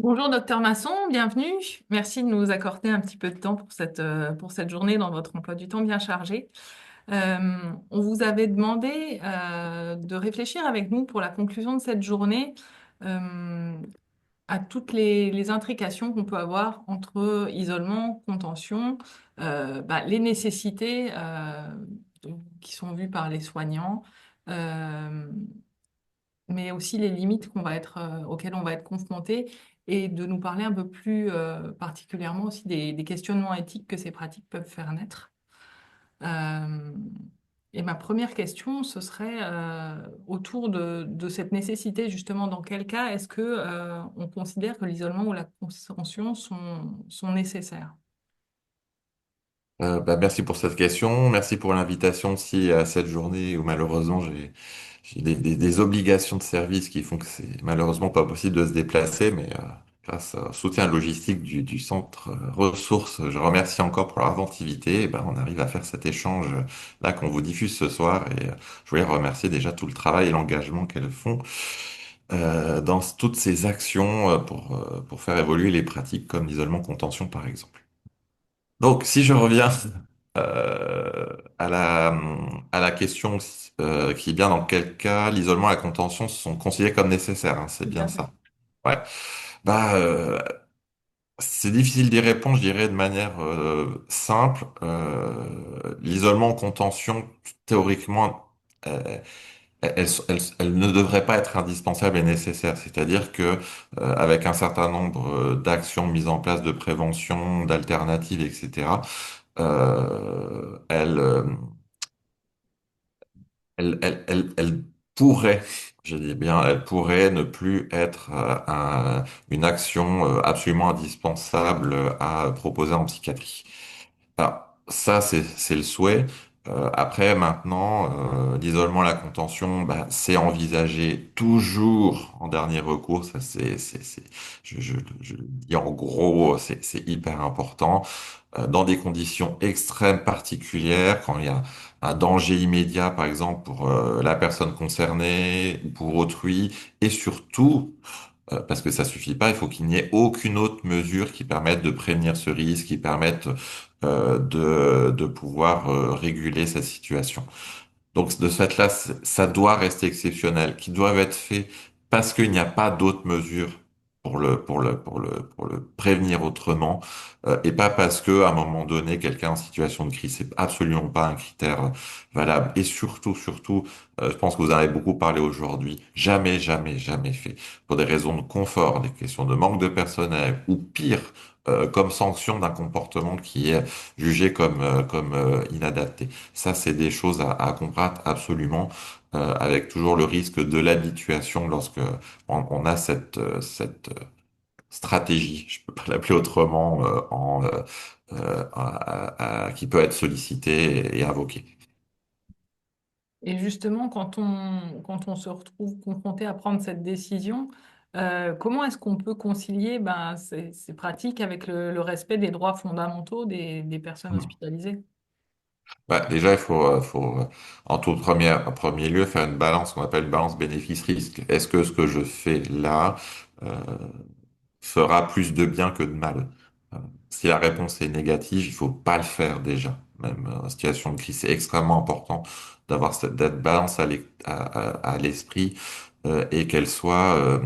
Bonjour docteur Masson, bienvenue. Merci de nous accorder un petit peu de temps pour cette journée dans votre emploi du temps bien chargé. Euh, on vous avait demandé de réfléchir avec nous pour la conclusion de cette journée euh, à toutes les intrications qu'on peut avoir entre isolement, contention, les nécessités qui sont vues par les soignants. euh, mais aussi les limites auxquelles on va être confronté et de nous parler un peu plus particulièrement aussi des questionnements éthiques que ces pratiques peuvent faire naître. Euh, et ma première question, ce serait autour de cette nécessité, justement, dans quel cas est-ce que on considère que l'isolement ou la contention sont nécessaires? Merci pour cette question. Merci pour l'invitation aussi à cette journée où malheureusement j'ai des obligations de service qui font que c'est malheureusement pas possible de se déplacer, mais grâce au soutien logistique du centre ressources, je remercie encore pour leur inventivité. Et ben, on arrive à faire cet échange là qu'on vous diffuse ce soir et je voulais remercier déjà tout le travail et l'engagement qu'elles font dans toutes ces actions pour faire évoluer les pratiques comme l'isolement contention par exemple. Donc, si je reviens à la question qui est bien dans quel cas l'isolement et la contention sont considérés comme nécessaires, hein, c'est Tout bien à fait. ça. Ouais. Bah, c'est difficile d'y répondre, je dirais de manière simple. L'isolement en contention, théoriquement, elle ne devrait pas être indispensable et nécessaire. C'est-à-dire que avec un certain nombre d'actions mises en place de prévention, d'alternatives, etc. Elle, elle pourrait, je dis bien, elle pourrait ne plus être une action absolument indispensable à proposer en psychiatrie. Alors, ça, c'est le souhait. Après, maintenant, l'isolement, la contention, bah, c'est envisagé toujours en dernier recours. Ça, je le dis en gros, c'est hyper important dans des conditions extrêmes particulières, quand il y a un danger immédiat, par exemple, pour la personne concernée ou pour autrui, et surtout, parce que ça suffit pas, il faut qu'il n'y ait aucune autre mesure qui permette de prévenir ce risque, qui permette de pouvoir réguler cette situation. Donc de ce fait-là, ça doit rester exceptionnel, qui doivent être faits parce qu'il n'y a pas d'autres mesures pour le prévenir autrement, et pas parce que à un moment donné, quelqu'un en situation de crise, c'est absolument pas un critère valable. Et surtout, je pense que vous en avez beaucoup parlé aujourd'hui, jamais, jamais, jamais fait pour des raisons de confort, des questions de manque de personnel, ou pire, comme sanction d'un comportement qui est jugé comme inadapté. Ça, c'est des choses à combattre absolument, avec toujours le risque de l'habituation lorsque on a cette stratégie, je peux pas l'appeler autrement, qui peut être sollicitée et invoquée. Et justement, quand on se retrouve confronté à prendre cette décision, comment est-ce qu'on peut concilier ces pratiques avec le respect des droits fondamentaux des personnes hospitalisées? Bah, déjà, il faut en en premier lieu faire une balance qu'on appelle une balance bénéfice-risque. Est-ce que ce que je fais là euh, fera plus de bien que de mal? Euh, Si la réponse est négative, il faut pas le faire déjà. Même en situation de crise, c'est extrêmement important d'avoir cette balance à l'esprit et qu'elle soit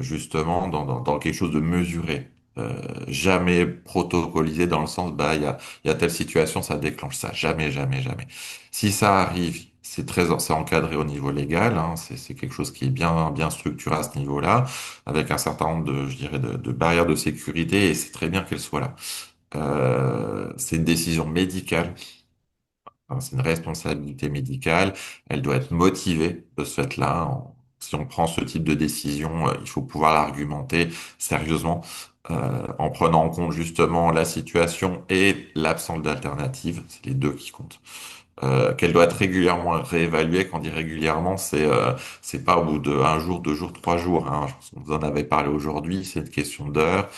justement dans quelque chose de mesuré. Jamais protocolisé dans le sens, bah, il y a telle situation, ça déclenche ça. Jamais, jamais, jamais. Si ça arrive, c'est encadré au niveau légal, hein, c'est quelque chose qui est bien, bien structuré à ce niveau-là, avec un certain nombre je dirais, de barrières de sécurité, et c'est très bien qu'elles soient là. C'est une décision médicale. Hein, c'est une responsabilité médicale, elle doit être motivée de ce fait-là. Si on prend ce type de décision, il faut pouvoir l'argumenter sérieusement, en prenant en compte justement la situation et l'absence d'alternative. C'est les deux qui comptent. Qu'elle doit être régulièrement réévaluée. Quand on dit régulièrement, c'est pas au bout de un jour, deux jours, trois jours, hein. Je pense qu'on vous en avait parlé aujourd'hui. C'est une question d'heures.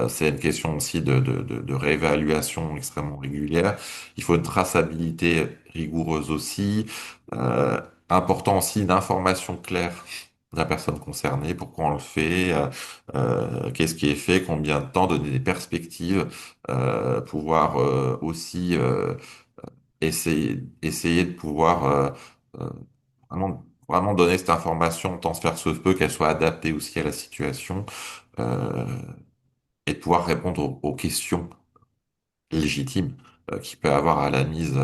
C'est une question aussi de réévaluation extrêmement régulière. Il faut une traçabilité rigoureuse aussi. Euh, Important aussi d'informations claires la personne concernée, pourquoi on le fait, qu'est-ce qui est fait, combien de temps, donner des perspectives, pouvoir aussi essayer de pouvoir euh, vraiment donner cette information tant se faire se peut qu'elle soit adaptée aussi à la situation euh, et de pouvoir répondre aux questions légitime qu'il peut avoir à la mise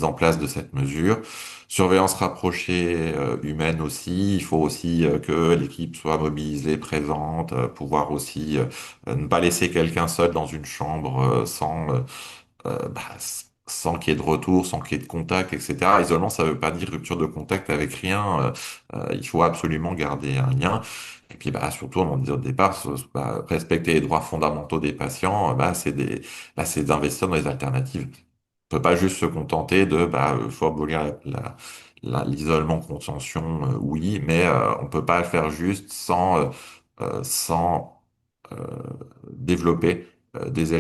en place de cette mesure. Surveillance rapprochée humaine aussi. Il faut aussi que l'équipe soit mobilisée, présente, pouvoir aussi ne pas laisser quelqu'un seul dans une chambre sans qu'il y ait de retour, sans qu'il y ait de contact, etc. Isolement, ça ne veut pas dire rupture de contact avec rien. Il faut absolument garder un lien. Et puis, surtout, on disait au départ, respecter les droits fondamentaux des patients, c'est d'investir dans les alternatives. On peut pas juste se contenter de, faut abolir l'isolement contention, oui, mais on peut pas le faire juste sans euh, développer des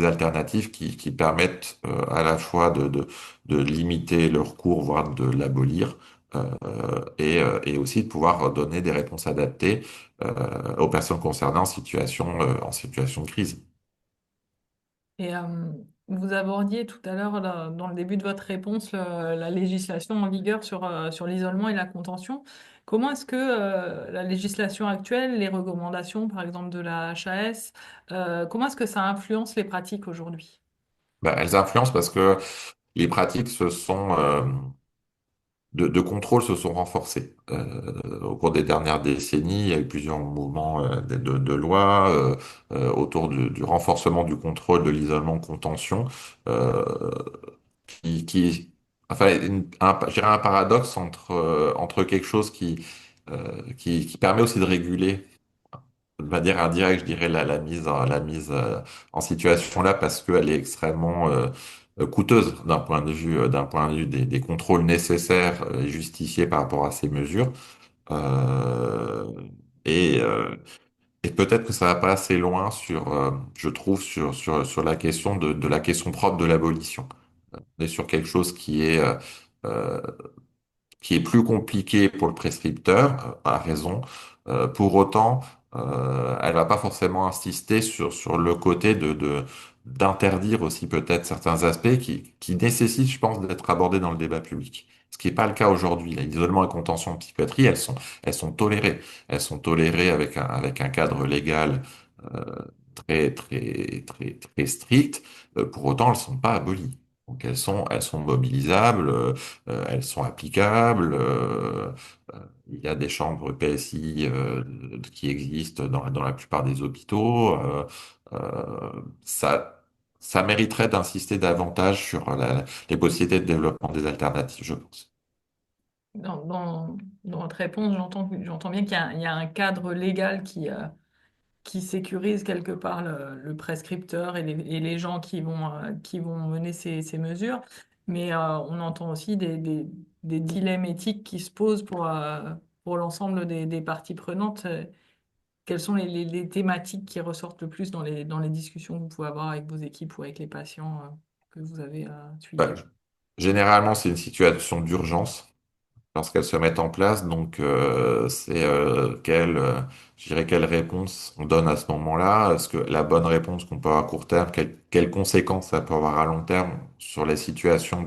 alternatives qui permettent à la fois de limiter leur cours, voire de l'abolir, et aussi de pouvoir donner des réponses adaptées aux personnes concernées en situation de crise. Et vous abordiez tout à l'heure, là, dans le début de votre réponse, la législation en vigueur sur l'isolement et la contention. Comment est-ce que la législation actuelle, les recommandations, par exemple, de la HAS, comment est-ce que ça influence les pratiques aujourd'hui? Elles influencent parce que les pratiques de contrôle se sont renforcées. Au cours des dernières décennies, il y a eu plusieurs mouvements de loi autour du renforcement du contrôle de l'isolement-contention, euh, enfin, je dirais un paradoxe entre quelque chose qui permet aussi de réguler de manière indirecte, je dirais, la mise en situation là parce qu'elle est extrêmement coûteuse d'un point de vue des contrôles nécessaires et justifiés par rapport à ces mesures. Euh, et euh, et peut-être que ça va pas assez loin je trouve, sur la question de la question propre de l'abolition. On est sur quelque chose euh, qui est plus compliqué pour le prescripteur, à raison. Pour autant, elle va pas forcément insister sur le côté d'interdire aussi peut-être certains aspects qui nécessitent, je pense, d'être abordés dans le débat public. Ce qui n'est pas le cas aujourd'hui. L'isolement et contention en psychiatrie, elles sont tolérées. Elles sont tolérées avec un cadre légal euh, très strict. Pour autant, elles sont pas abolies. Donc elles sont mobilisables, elles sont applicables. Il y a des chambres PSI qui existent dans la plupart des hôpitaux. Ça mériterait d'insister davantage sur les possibilités de développement des alternatives, je pense. Dans votre réponse, j'entends bien il y a un cadre légal qui sécurise quelque part le prescripteur et les gens qui vont mener ces mesures. Mais on entend aussi des dilemmes éthiques qui se posent pour l'ensemble des parties prenantes. Quelles sont les thématiques qui ressortent le plus dans les discussions que vous pouvez avoir avec vos équipes ou avec les patients que vous avez Bah, suivis? généralement, c'est une situation d'urgence lorsqu'elles se mettent en place. Donc, je dirais, quelle réponse on donne à ce moment-là? Est-ce que la bonne réponse qu'on peut avoir à court terme, quelles conséquences ça peut avoir à long terme sur les situations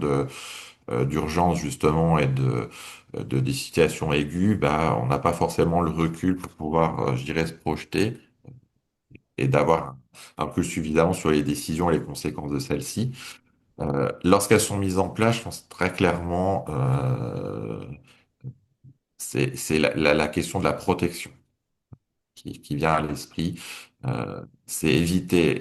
d'urgence justement et des situations aiguës? On n'a pas forcément le recul pour pouvoir, je dirais, se projeter et d'avoir un recul suffisamment sur les décisions et les conséquences de celles-ci. Lorsqu'elles sont mises en place, je pense très clairement, c'est la question de la protection qui vient à l'esprit. C'est éviter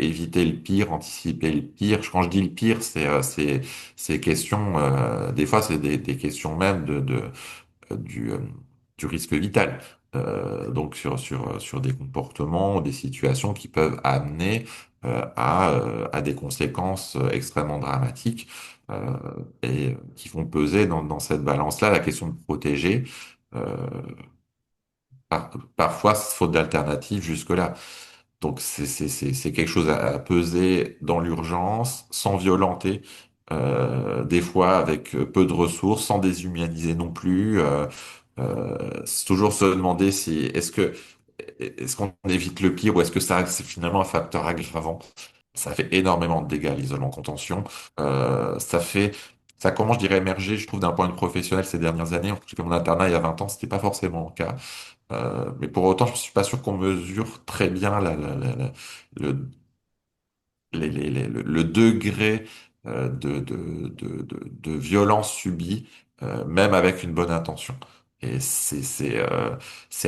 le pire, anticiper le pire. Quand je dis le pire, c'est questions, des fois, c'est des questions même euh, du, euh, du risque vital. Donc sur des comportements ou des situations qui peuvent amener à des conséquences extrêmement dramatiques euh, et qui font peser dans cette balance-là la question de protéger. euh, Parfois, faute d'alternative jusque-là. Donc, c'est quelque chose à peser dans l'urgence, sans violenter, des fois avec peu de ressources, sans déshumaniser non plus. C'est toujours se demander si est-ce qu'on évite le pire ou est-ce que ça c'est finalement un facteur aggravant. Ça fait énormément de dégâts, l'isolement contention. Ça fait, ça commence, je dirais, à émerger, je trouve, d'un point de vue professionnel ces dernières années. En tout cas, mon internat, il y a 20 ans, c'était pas forcément le cas. Mais pour autant, je suis pas sûr qu'on mesure très bien le, le degré de violence subie, même avec une bonne intention. Et c'est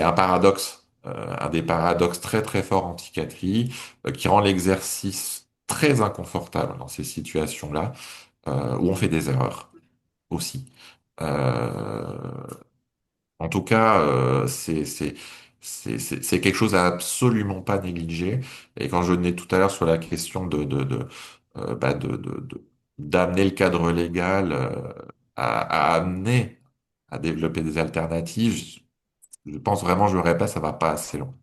un paradoxe, un des paradoxes très très forts en psychiatrie, qui rend l'exercice très inconfortable dans ces situations-là, où on fait des erreurs aussi. Euh, En tout cas, c'est quelque chose à absolument pas négliger. Et quand je venais tout à l'heure sur la question d'amener le cadre légal à amener à développer des alternatives, je pense vraiment, je le répète, ça va pas assez loin.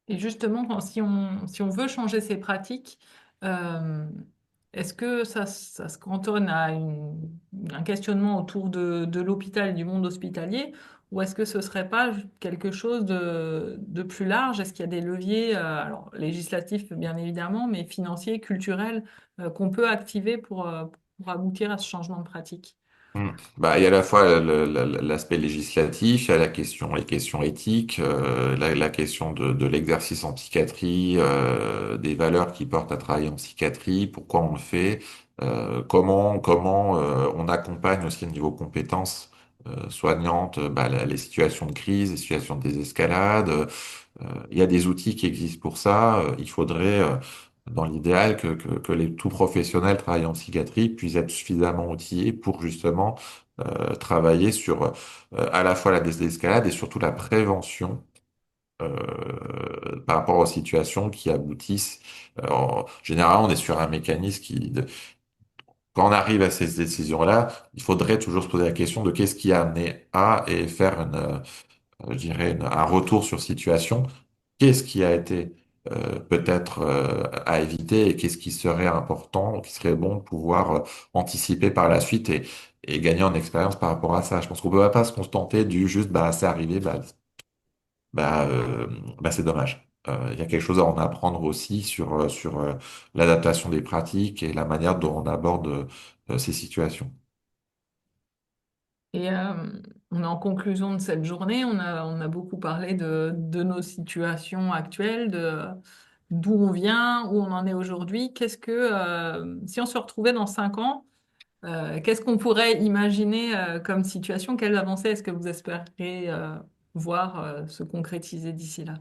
Et justement, si on veut changer ces pratiques, euh, est-ce que ça se cantonne à un questionnement autour de l'hôpital et du monde hospitalier, ou est-ce que ce serait pas quelque chose de plus large? Est-ce qu'il y a des leviers, alors législatifs bien évidemment, mais financiers, culturels, qu'on peut activer pour aboutir à ce changement de pratique? Bah, il y a à la fois l'aspect législatif, il y a la question, les questions éthiques, la question de l'exercice en psychiatrie, des valeurs qui portent à travailler en psychiatrie, pourquoi on le fait, comment on accompagne aussi au niveau compétences soignantes, bah, les situations de crise, les situations de désescalade. Il y a des outils qui existent pour ça. Il faudrait, dans l'idéal, que les tout professionnels travaillant en psychiatrie puissent être suffisamment outillés pour justement travailler sur à la fois la désescalade et surtout la prévention par rapport aux situations qui aboutissent. Généralement, on est sur un mécanisme quand on arrive à ces décisions-là, il faudrait toujours se poser la question de qu'est-ce qui a amené à et faire je dirais, un retour sur situation. Qu'est-ce qui a été peut-être à éviter et qu'est-ce qui serait important, qui serait bon de pouvoir anticiper par la suite et gagner en expérience par rapport à ça. Je pense qu'on ne peut pas se contenter du juste bah c'est arrivé, bah, euh, c'est dommage. Il y a quelque chose à en apprendre aussi sur l'adaptation des pratiques et la manière dont on aborde ces situations. Et on est en conclusion de cette journée. On a beaucoup parlé de nos situations actuelles, d'où on vient, où on en est aujourd'hui. Si on se retrouvait dans 5 ans, qu'est-ce qu'on pourrait imaginer comme situation? Quelles avancées est-ce que vous espérez voir se concrétiser d'ici là?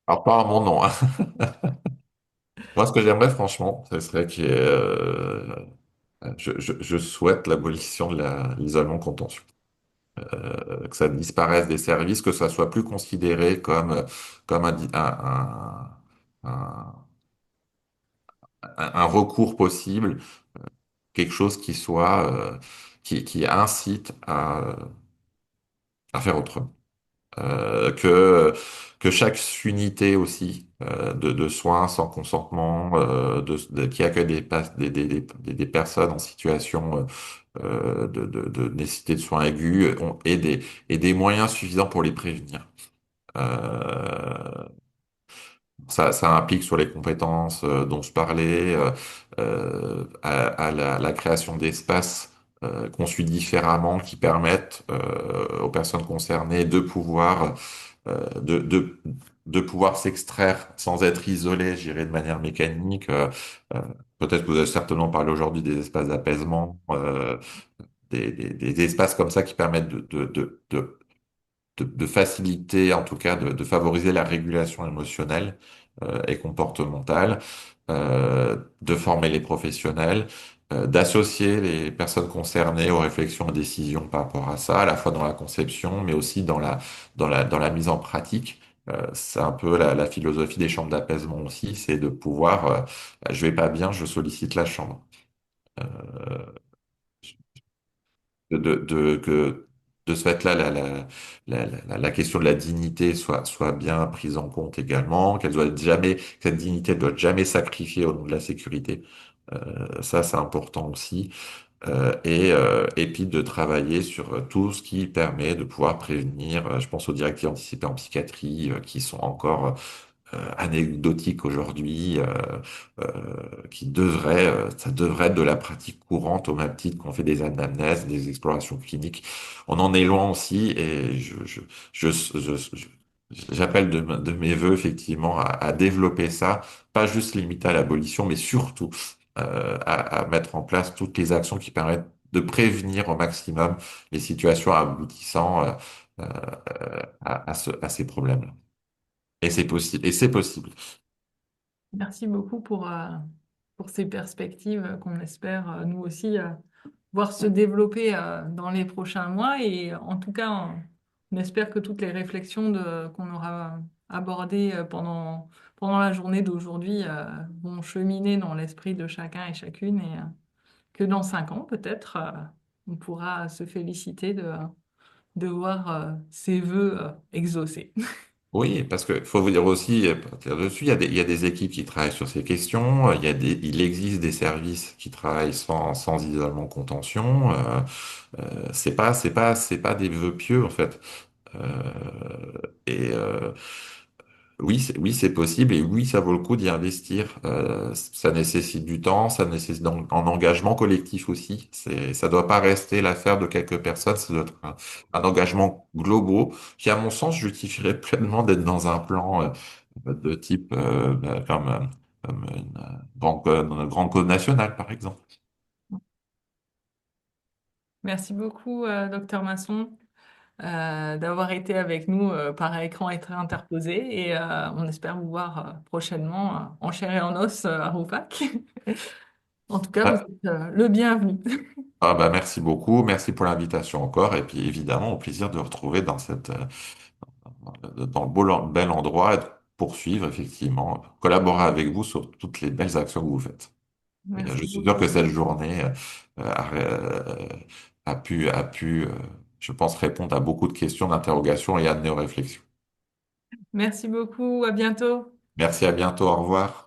Alors, pas à mon nom, hein. Moi, ce que j'aimerais, franchement, ce serait je souhaite l'abolition de l'isolement contentieux. Que ça disparaisse des services, que ça soit plus considéré comme un, un recours possible, quelque chose qui soit, qui incite à faire autrement. Que chaque unité aussi de soins sans consentement, qui accueille des personnes en situation de nécessité de soins aigus et des moyens suffisants pour les prévenir. Euh, ça implique sur les compétences dont je parlais, à la création d'espaces conçus différemment qui permettent aux personnes concernées de pouvoir de pouvoir s'extraire sans être isolé, j'irai de manière mécanique. Euh, Peut-être que vous avez certainement parlé aujourd'hui des espaces d'apaisement, des espaces comme ça qui permettent de faciliter, en tout cas de favoriser la régulation émotionnelle et comportementale, de former les professionnels, d'associer les personnes concernées aux réflexions et décisions par rapport à ça, à la fois dans la conception, mais aussi dans la mise en pratique. C'est un peu la philosophie des chambres d'apaisement aussi, c'est de pouvoir, je vais pas bien, je sollicite la chambre. Que de ce fait-là, la question de la dignité soit bien prise en compte également, que cette dignité ne doit jamais sacrifier au nom de la sécurité. Ça, c'est important aussi. et puis de travailler sur tout ce qui permet de pouvoir prévenir. Je pense aux directives anticipées en psychiatrie qui sont encore anecdotiques aujourd'hui, qui devraient, ça devrait être de la pratique courante au même titre qu'on fait des anamnèses, des explorations cliniques. On en est loin aussi et j'appelle de mes voeux effectivement à développer ça, pas juste limité à l'abolition, mais surtout à mettre en place toutes les actions qui permettent de prévenir au maximum les situations aboutissant euh, à ces problèmes-là. Et c'est possible. Et c'est possible. Merci beaucoup pour ces perspectives qu'on espère, nous aussi, voir se développer dans les prochains mois. Et en tout cas, on espère que toutes les réflexions qu'on aura abordées pendant la journée d'aujourd'hui vont cheminer dans l'esprit de chacun et chacune et que dans 5 ans, peut-être, on pourra se féliciter de voir ses vœux exaucés. Oui, parce qu'il faut vous dire aussi, là-dessus, il y a des équipes qui travaillent sur ces questions, il existe des services qui travaillent sans isolement contention. C'est pas des vœux pieux, en fait. Euh, et oui, oui, c'est possible et oui, ça vaut le coup d'y investir. Ça nécessite du temps, ça nécessite un engagement collectif aussi. Ça doit pas rester l'affaire de quelques personnes, ça doit être un engagement global qui, à mon sens, justifierait pleinement d'être dans un plan de type comme une grande cause nationale, par exemple. Merci beaucoup, docteur Masson, d'avoir été avec nous par écran interposé et on espère vous voir prochainement en chair et en os à Roubaix. En tout cas, vous Ah, êtes le bienvenu. bah, merci beaucoup, merci pour l'invitation encore et puis évidemment au plaisir de retrouver dans dans le bel endroit et de poursuivre effectivement, collaborer avec vous sur toutes les belles actions que vous faites. Et, Merci je suis sûr que beaucoup. cette journée a pu, je pense, répondre à beaucoup de questions, d'interrogations et à de nos réflexions. Merci beaucoup. À bientôt. Merci, à bientôt, au revoir.